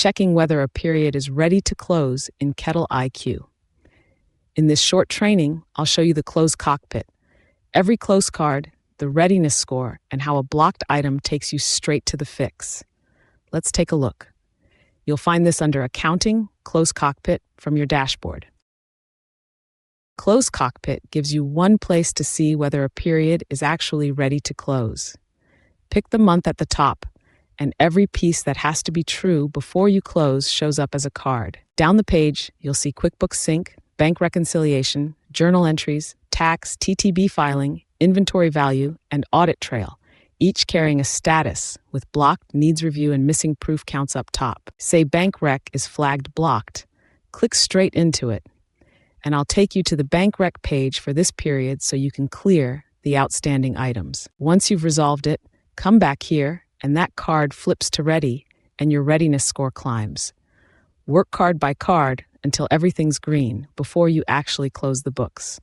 checking whether a period is ready to close in KettleiQ. In this short training, I'll show you the Close Cockpit, every close card, the readiness score, and how a blocked item takes you straight to the fix. Let's take a look. You'll find this under Accounting, Close Cockpit from your dashboard. Close Cockpit gives you one place to see whether a period is actually ready to close. Pick the month at the top, and every piece that has to be true before you close shows up as a card. Down the page, you'll see QuickBooks Sync, bank reconciliation, journal entries, tax, TTB filing, inventory value, and audit trail, each carrying a status with blocked, needs review, and missing proof counts up top. Say bank rec is flagged blocked. Click straight into it, and I'll take you to the bank rec page for this period so you can clear the outstanding items. Once you've resolved it, come back here, and that card flips to ready, and your readiness score climbs. Work card by card until everything's green before you actually close the books.